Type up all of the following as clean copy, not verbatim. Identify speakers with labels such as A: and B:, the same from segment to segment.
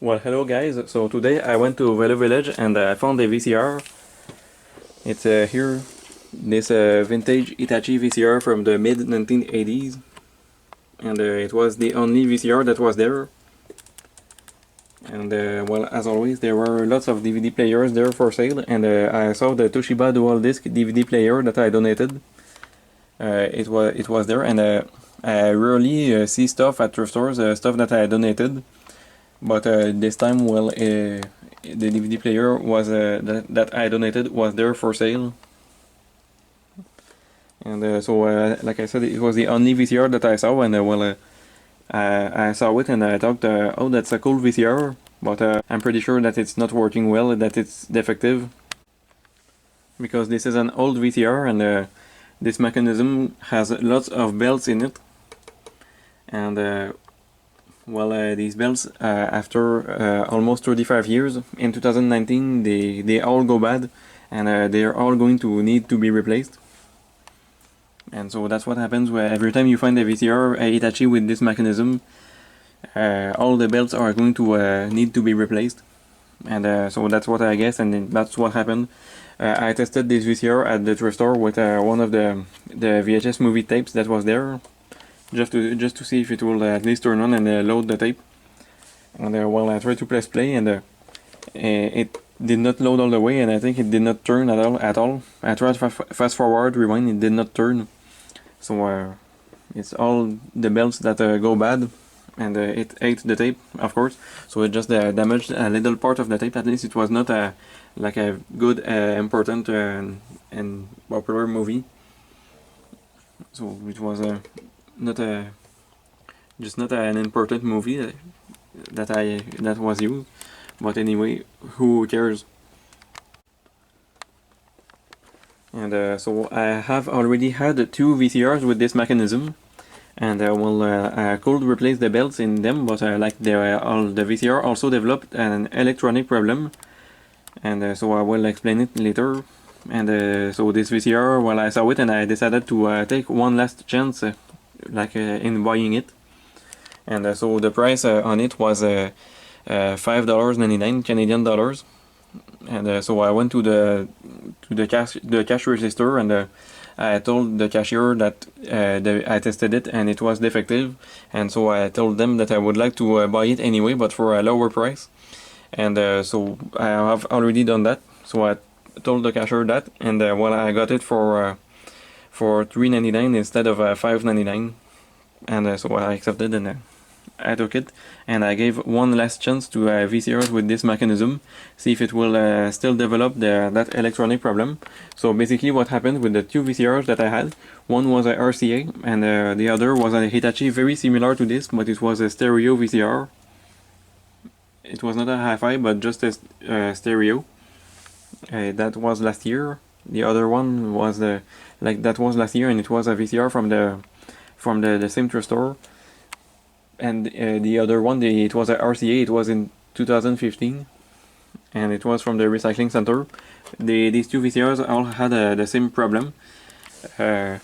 A: Well, hello guys. So today I went to Velo Village and I found a VCR. It's here, this vintage Hitachi VCR from the mid 1980s, and it was the only VCR that was there. And well, as always, there were lots of DVD players there for sale, and I saw the Toshiba dual disc DVD player that I donated. It was there, and I rarely see stuff at thrift stores, stuff that I donated. But this time, well, the DVD player was that I donated was there for sale, and so like I said, it was the only VCR that I saw, and well, I saw it and I thought, oh, that's a cool VCR, but I'm pretty sure that it's not working well, that it's defective, because this is an old VCR, and this mechanism has lots of belts in it, and well, these belts, after almost 35 years, in 2019, they all go bad, and they're all going to need to be replaced. And so that's what happens where every time you find a VCR, a Hitachi with this mechanism, all the belts are going to need to be replaced. And so that's what I guess, and that's what happened. I tested this VCR at the thrift store with one of the VHS movie tapes that was there, just to see if it will at least turn on and load the tape. And well, I tried to press play, and it did not load all the way, and I think it did not turn at all. I tried fast forward, rewind, it did not turn. So it's all the belts that go bad, and it ate the tape, of course. So it just damaged a little part of the tape. At least it was not like a good, important and popular movie. So it was not an important movie that was used. But anyway, who cares? And so I have already had two VCRs with this mechanism, and I could replace the belts in them, but like the VCR also developed an electronic problem, and so I will explain it later. And so this VCR, well, I saw it and I decided to take one last chance, in buying it. And so the price on it was $5.99 Canadian dollars. And so I went to the cash register, and I told the cashier that I tested it and it was defective, and so I told them that I would like to buy it anyway, but for a lower price. And so I have already done that. So I told the cashier that, and well, I got it for $3.99 instead of $5.99, and so I accepted, and I took it, and I gave one last chance to VCRs with this mechanism, see if it will still develop that electronic problem. So basically what happened with the two VCRs that I had, one was a RCA, and the other was a Hitachi very similar to this, but it was a stereo VCR. It was not a hi-fi, but just a stereo. That was last year. The other one was that was last year, and it was a VCR from the same thrift store. And the other one, it was a RCA. It was in 2015, and it was from the recycling center. These two VCRs all had the same problem. The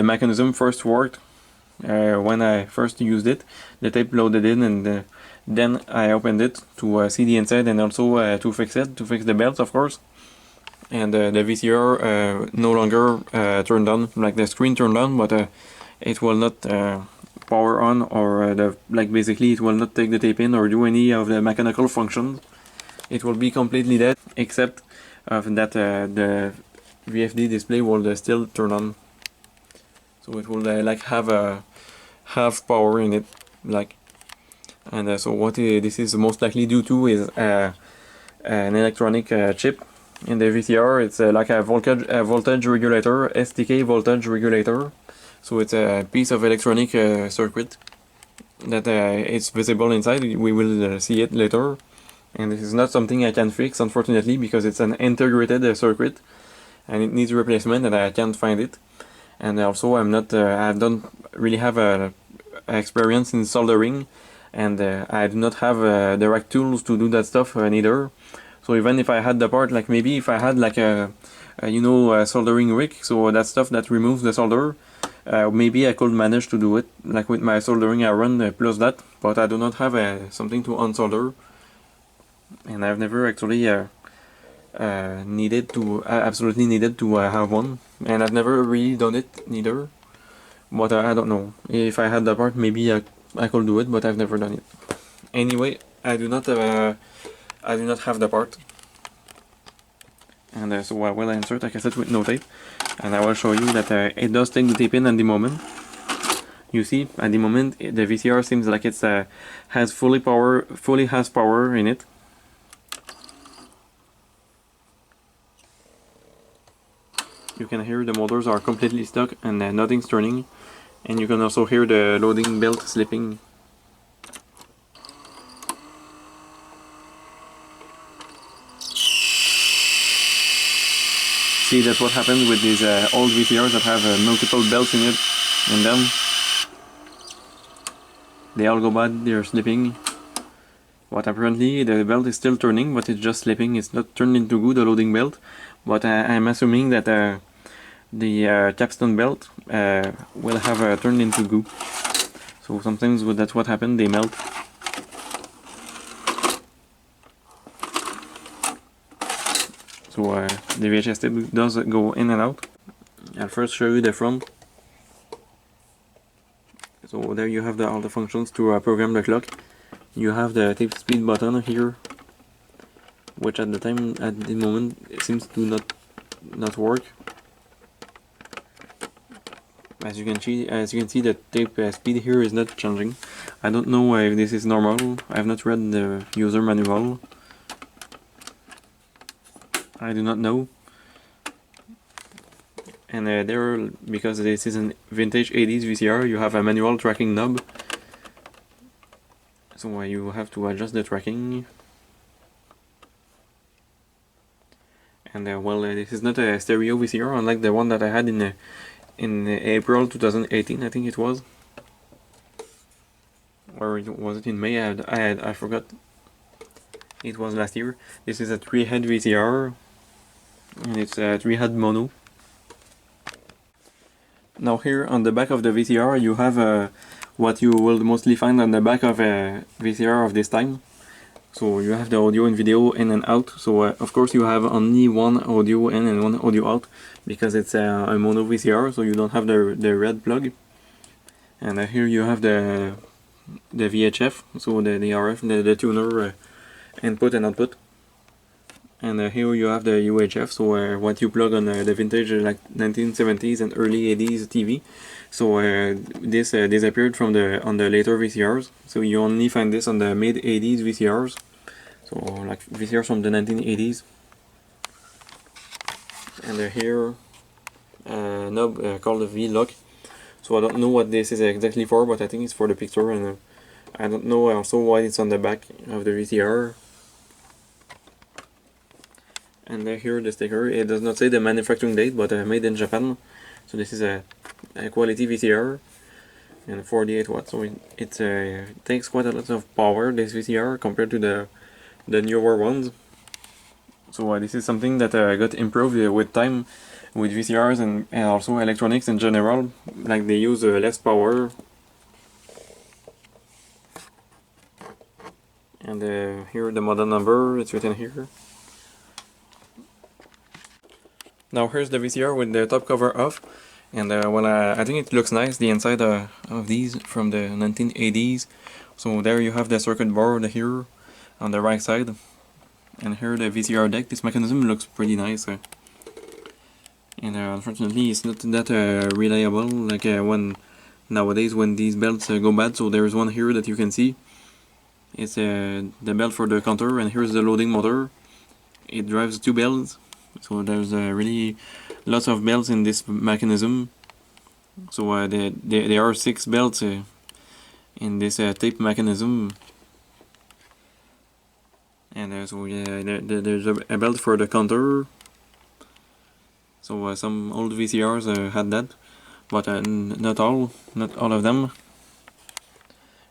A: mechanism first worked when I first used it. The tape loaded in, and then I opened it to see the inside, and also to fix the belts, of course. And the VCR no longer turned on, like the screen turned on, but it will not power on, or basically it will not take the tape in or do any of the mechanical functions. It will be completely dead, except that the VFD display will still turn on. So it will have power in it, and so what this is most likely due to is an electronic chip in the VCR. It's like a voltage regulator, STK voltage regulator. So it's a piece of electronic circuit that it's visible inside. We will see it later, and this is not something I can fix, unfortunately, because it's an integrated circuit and it needs replacement, and I can't find it. And also I don't really have a experience in soldering, and I do not have the right tools to do that stuff neither. So even if I had the part, like maybe if I had like a soldering wick, so that stuff that removes the solder, Maybe I could manage to do it, like with my soldering iron plus that, but I do not have something to unsolder, and I've never actually absolutely needed to have one, and I've never really done it neither. But I don't know. If I had the part, maybe I could do it, but I've never done it. Anyway, I do not have the part, and so I will insert a cassette with no tape, and I will show you that it does take the tape in at the moment. You see, at the moment the VCR seems like it's fully has power in it. You can hear the motors are completely stuck and nothing's turning, and you can also hear the loading belt slipping. See, that's what happens with these old VCRs that have multiple belts in them. They all go bad, they're slipping. But apparently the belt is still turning, but it's just slipping. It's not turned into goo, the loading belt. But I'm assuming that the capstan belt will have turned into goo. So sometimes that's what happens, they melt. So the VHS tape does go in and out. I'll first show you the front. So there you have all the functions to program the clock. You have the tape speed button here, which at the moment it seems to not work. As you can see, the tape speed here is not changing. I don't know if this is normal. I have not read the user manual. I do not know. And because this is a vintage 80s VCR, you have a manual tracking knob. So you have to adjust the tracking. And well, this is not a stereo VCR, unlike the one that I had in April 2018, I think it was. Or was it in May? I forgot. It was last year. This is a 3-head VCR, and it's a 3-head mono. Now here on the back of the VCR you have what you will mostly find on the back of a VCR of this time. So you have the audio and video in and out. So of course you have only one audio in and one audio out, because it's a mono VCR, so you don't have the red plug. And here you have the VHF, so the RF, the tuner input and output. And here you have the UHF, so what you plug on the vintage like 1970s and early 80s TV. So this disappeared from on the later VCRs, so you only find this on the mid 80s VCRs, so like VCRs from the 1980s. And here knob called the V-lock. So I don't know what this is exactly for, but I think it's for the picture, and I don't know also why it's on the back of the VCR. And here the sticker, it does not say the manufacturing date, but made in Japan. So this is a quality VCR, and 48 watts, so it takes quite a lot of power, this VCR, compared to the newer ones. So this is something that got improved with time, with VCRs and also electronics in general. Like they use less power. And here the model number, it's written here. Now here's the VCR with the top cover off, and well, I think it looks nice, the inside of these from the 1980s. So there you have the circuit board here on the right side, and here the VCR deck. This mechanism looks pretty nice, and unfortunately it's not that reliable, like nowadays when these belts go bad. So there's one here that you can see. It's the belt for the counter, and here's the loading motor. It drives 2 belts. So there's really lots of belts in this mechanism. So there are 6 belts in this tape mechanism. And so there's a belt for the counter. So some old VCRs had that, but not all of them.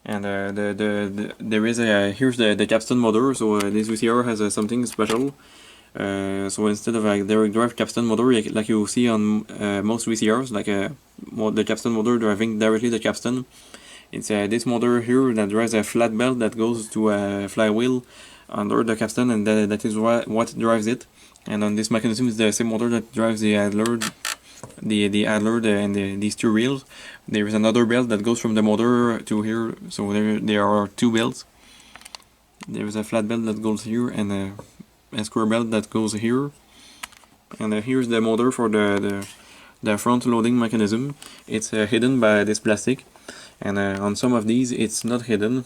A: And there is here's the capstan motor. So this VCR has something special. So instead of a direct drive capstan motor, like you see on most VCRs, like the capstan motor driving directly the capstan, it's this motor here that drives a flat belt that goes to a flywheel under the capstan, and that is what drives it. And on this mechanism is the same motor that drives the idler, these two reels. There is another belt that goes from the motor to here, so there are two belts. There is a flat belt that goes here and a square belt that goes here. And here's the motor for the front loading mechanism. It's hidden by this plastic, and on some of these it's not hidden.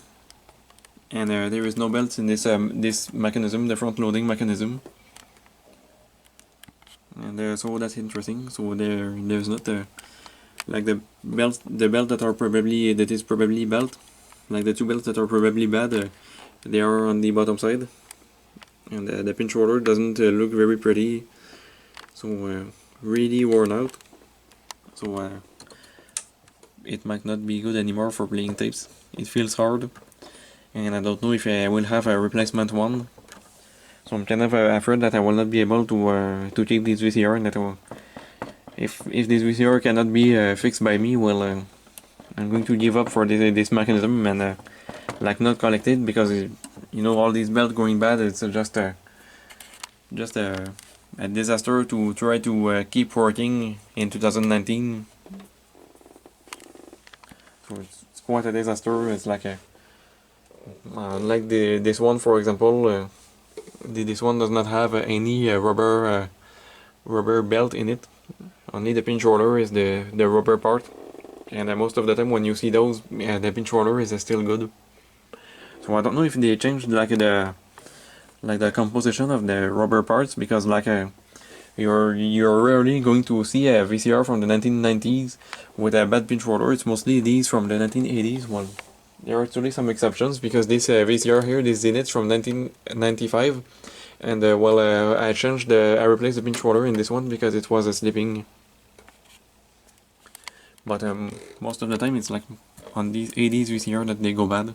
A: And there is no belts in this mechanism, the front loading mechanism. And so that's interesting. So there's not like the belt that is probably belt, like the two belts that are probably bad, they are on the bottom side, and the pinch roller doesn't look very pretty, so really worn out. So it might not be good anymore for playing tapes. It feels hard, and I don't know if I will have a replacement one. So I'm kind of afraid that I will not be able to keep this VCR, and that if this VCR cannot be fixed by me, well, I'm going to give up for this mechanism and like not collect it, because you know, all these belts going bad, it's just a disaster to try to keep working in 2019. So it's quite a disaster. It's like like this one, for example. This one does not have any rubber belt in it. Only the pinch roller is the rubber part, and most of the time when you see those, the pinch roller is still good. So I don't know if they changed like the composition of the rubber parts, because like you're rarely going to see a VCR from the 1990s with a bad pinch roller. It's mostly these from the 1980s. Well, there are actually some exceptions, because this VCR here, this Zenith from 1995, and I replaced the pinch roller in this one because it was slipping. But most of the time it's like on these 80s VCR that they go bad.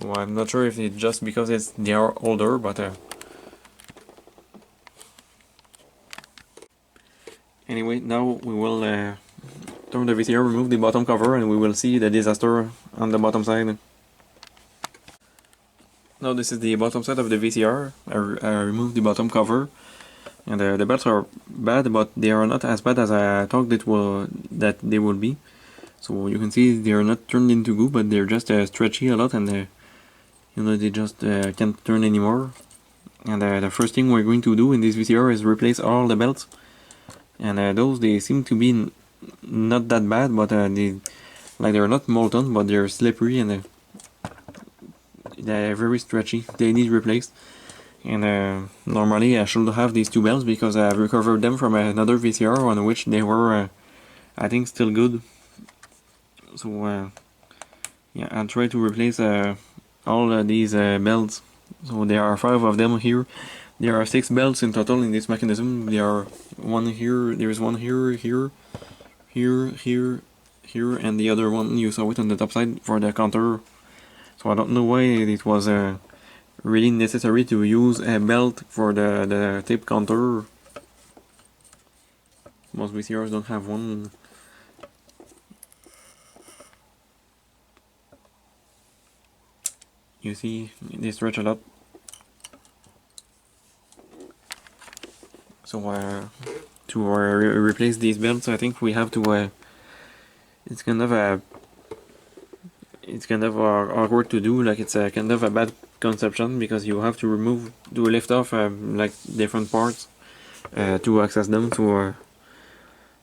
A: So I'm not sure if it's just because they are older, but anyway, now we will turn the VCR, remove the bottom cover, and we will see the disaster on the bottom side. Now this is the bottom side of the VCR. I removed the bottom cover, and the belts are bad, but they are not as bad as I thought that they would be. So you can see they are not turned into goo, but they're just stretchy a lot, and you know, they just can't turn anymore. And the first thing we're going to do in this VCR is replace all the belts. And those, they seem to be not that bad, but they're not molten, but they're slippery, and they're very stretchy. They need replaced. And normally I should have these two belts, because I've recovered them from another VCR on which they were, I think, still good. So yeah, I'll try to replace all these belts. So there are 5 of them here. There are 6 belts in total in this mechanism. There are one here, there is one here, here, and the other one, you saw it on the top side for the counter. So I don't know why it was really necessary to use a belt for the tape counter. Most VCRs don't have one. You see, they stretch a lot. So to replace these belts, I think we have to. It's kind of awkward to do. Like, it's kind of a bad conception, because you have to lift off like different parts to access them. So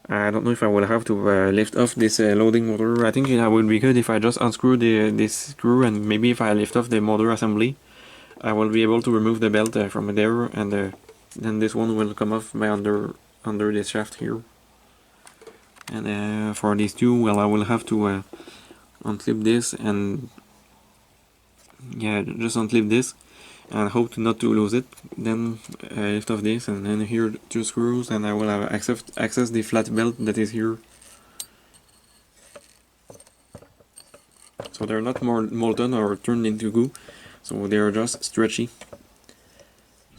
A: I don't know if I will have to lift off this loading motor. I think it would be good if I just unscrew this screw, and maybe if I lift off the motor assembly, I will be able to remove the belt from there, and then this one will come off by under this shaft here. And for these two, well, I will have to unclip this, and yeah, just unclip this and hope not to lose it. Then lift off this, and then here 2 screws, and I will have access the flat belt that is here. So they're not more molten or turned into goo, so they are just stretchy.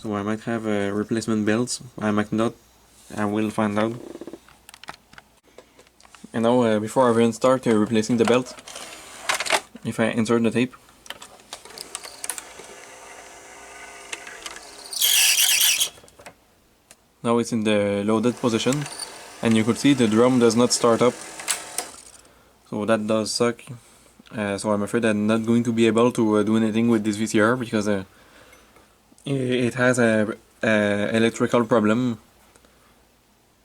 A: So I might have replacement belts, I might not, I will find out. And now before I even start replacing the belt, if I insert the tape, now it's in the loaded position, and you could see the drum does not start up. So that does suck. So I'm afraid I'm not going to be able to do anything with this VCR because it has a electrical problem.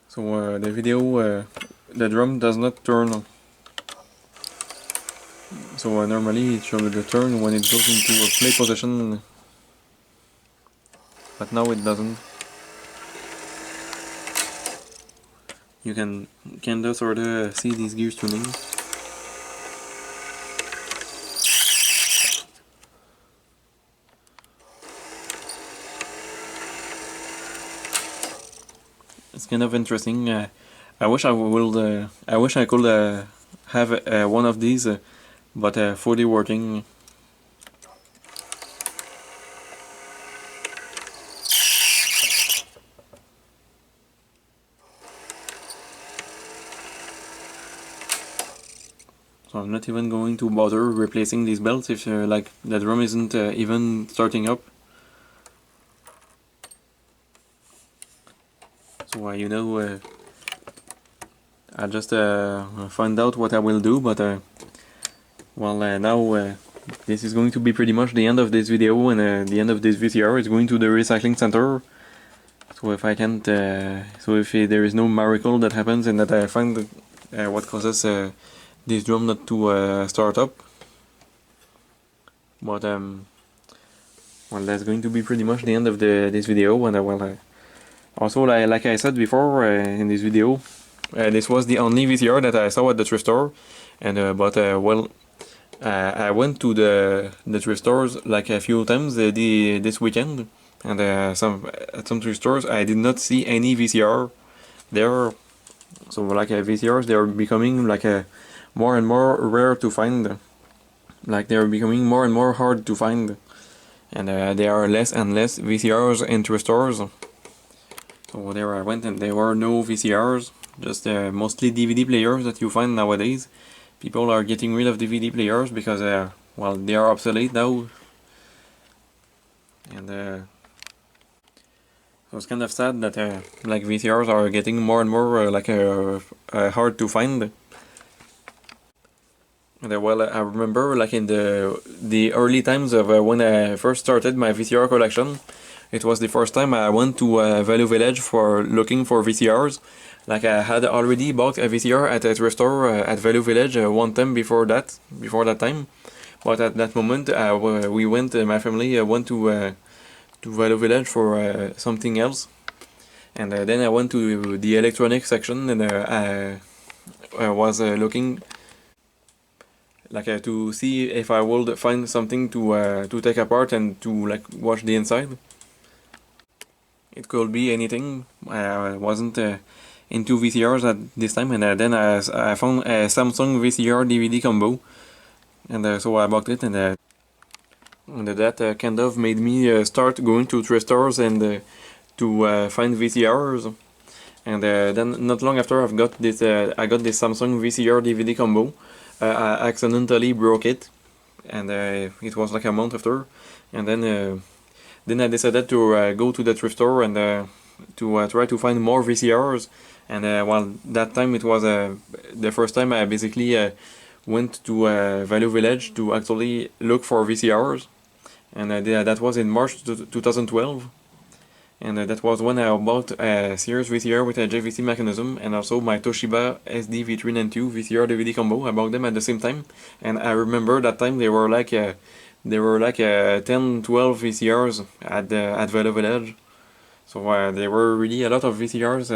A: So the video, the drum does not turn. So normally it should turn when it goes into a play position, but now it doesn't. You can kinda sorta see these gears tuning. It's kind of interesting. I wish I will. I wish I could have one of these, but fully working. So I'm not even going to bother replacing these belts if like the drum isn't even starting up. So you know, I'll just find out what I will do, but well now this is going to be pretty much the end of this video, and the end of this VCR is going to the recycling center. So if I can't, so if there is no miracle that happens and that I find what causes this drum not to start up, but well, that's going to be pretty much the end of this video, and well, also like I said before in this video, this was the only VCR that I saw at the thrift store, and well, I went to the thrift stores like a few times this weekend, and at some thrift stores I did not see any VCR there. So like VCRs, they are becoming like more and more rare to find. Like they are becoming more and more hard to find, and there are less and less VCRs in thrift stores. So there I went, and there were no VCRs, just mostly DVD players that you find nowadays. People are getting rid of DVD players because well, they are obsolete now, and so it's kind of sad that like VCRs are getting more and more like hard to find. And well, I remember like in the early times of when I first started my VCR collection, it was the first time I went to Value Village for looking for VCRs. Like I had already bought a VCR at a thrift store at Value Village one time before that time, but at that moment we went, my family went to Value Village for something else, and then I went to the electronics section, and I was looking like to see if I would find something to take apart and to like watch the inside. It could be anything. I wasn't into VCRs at this time, and then I found a Samsung VCR DVD combo, and so I bought it, and that kind of made me start going to thrift stores and to find VCRs. And then not long after I got this Samsung VCR DVD combo. I accidentally broke it, and it was like a month after, and then I decided to go to the thrift store and to try to find more VCRs. And well, that time it was the first time I basically went to Value Village to actually look for VCRs, and that was in March 2012. And that was when I bought a Sears VCR with a JVC mechanism, and also my Toshiba SD V392 VCR DVD combo. I bought them at the same time, and I remember that time they were like 10, 12 VCRs at Value Village. So there were really a lot of VCRs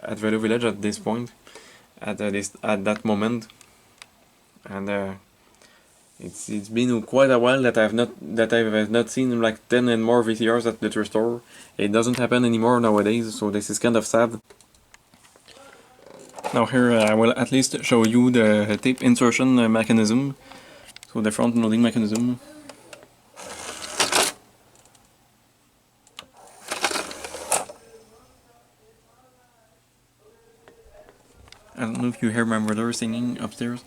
A: at Value Village at this point, at that moment, and it's been quite a while that I've not seen like 10 and more VCRs at the thrift store. It doesn't happen anymore nowadays, so this is kind of sad. Now here I will at least show you the tape insertion mechanism, so the front loading mechanism. I don't know if you hear my brother singing upstairs.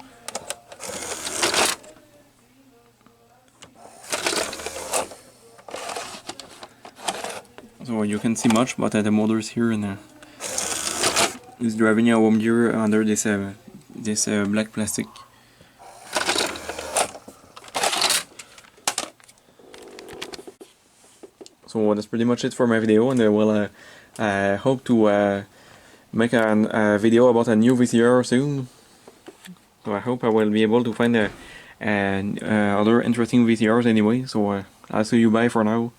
A: So you can see much, but the motor's here and he's driving a home gear under this black plastic. So that's pretty much it for my video, and I will hope to make a video about a new VCR soon. So I hope I will be able to find other interesting VCRs anyway. So I'll see you bye for now.